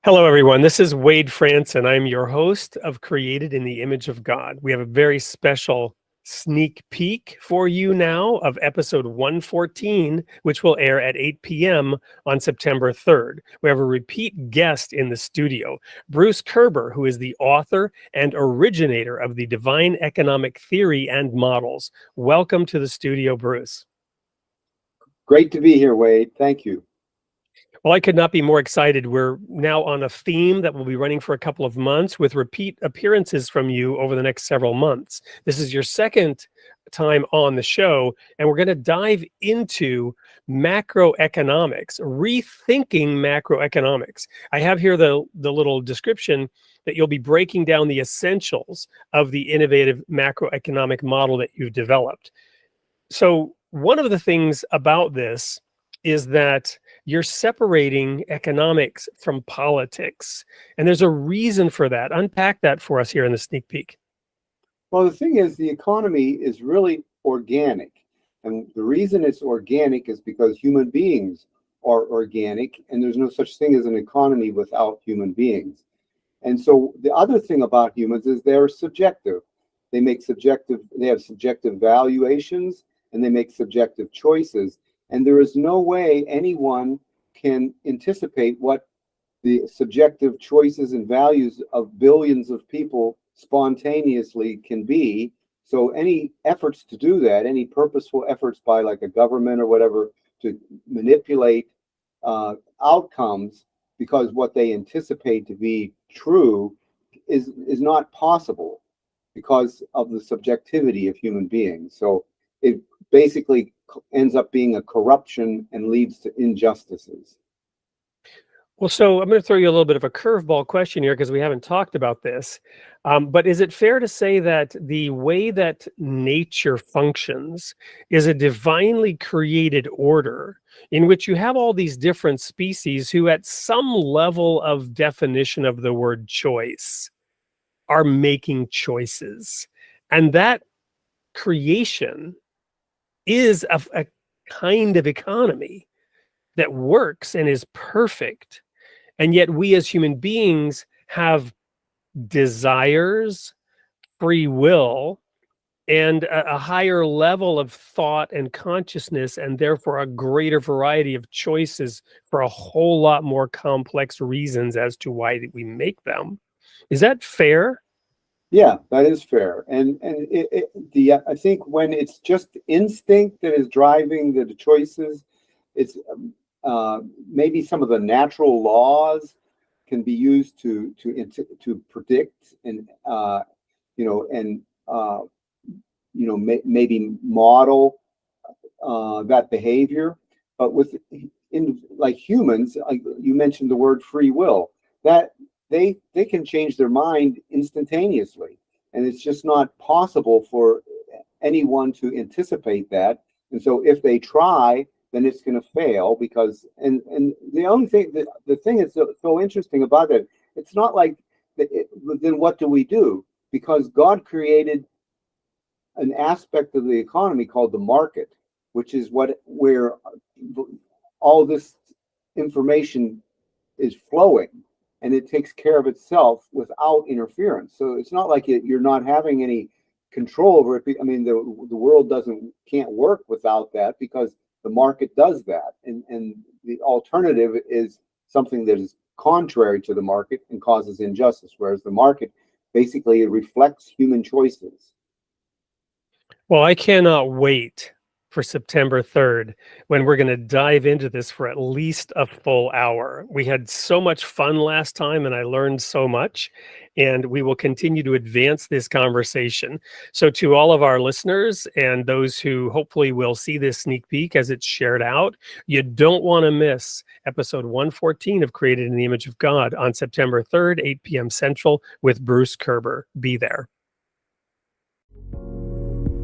Hello, everyone. This is Wade Franson. I'm your host of Created in the Image of God. We have a very special sneak peek for you now of episode 114, which will air at 8 p.m. on September 3rd. We have a repeat guest in the studio, Bruce Koerber, who is the author and originator of the divine economic theory and models. Welcome to the studio, Bruce. Great to be here, Wade. Thank you. Well, I could not be more excited. We're now on a theme that will be running for a couple of months with repeat appearances from you over the next several months. This is your second time on the show, and we're going to dive into macroeconomics, rethinking macroeconomics. I have here the little description that you'll be breaking down the essentials of the innovative macroeconomic model that you've developed. So one of the things about this is that you're separating economics from politics. And there's a reason for that. Unpack that for us here in the sneak peek. Well, the thing is, the economy is really organic. And the reason it's organic is because human beings are organic, and there's no such thing as an economy without human beings. And so the other thing about humans is they're subjective. They have subjective valuations, and they make subjective choices. And there is no way anyone can anticipate what the subjective choices and values of billions of people spontaneously can be. So any efforts to do that, any purposeful efforts by like a government or whatever to manipulate outcomes because what they anticipate to be true is not possible because of the subjectivity of human beings. So it basically ends up being a corruption and leads to injustices. Well, so I'm going to throw you a little bit of a curveball question here because we haven't talked about this. But is it fair to say that the way that nature functions is a divinely created order in which you have all these different species who at some level of definition of the word choice are making choices? And that creation is a kind of economy that works and is perfect. And yet we as human beings have desires, free will, and a higher level of thought and consciousness, and therefore a greater variety of choices for a whole lot more complex reasons as to why we make them. Is that fair? Yeah, that is fair. And I think when it's just instinct that is driving the choices, it's maybe some of the natural laws can be used to predict and maybe model that behavior. But like humans, like you mentioned the word free will, that they can change their mind instantaneously, and it's just not possible for anyone to anticipate that. And so if they try, then it's going to fail because and the only thing that the thing is so interesting about it, it's not like then what do we do? Because God created an aspect of the economy called the market, which is where all this information is flowing, and it takes care of itself without interference. So it's not like you're not having any control over it. I mean, the world can't work without that because the market does that. And the alternative is something that is contrary to the market and causes injustice, whereas the market basically reflects human choices. Well, I cannot wait for September 3rd, when we're going to dive into this for at least a full hour. We had so much fun last time, and I learned so much, and we will continue to advance this conversation. So to all of our listeners and those who hopefully will see this sneak peek as it's shared out, you don't want to miss episode 114 of Created in the Image of God on September 3rd, 8 p.m. Central with Bruce Koerber. Be there.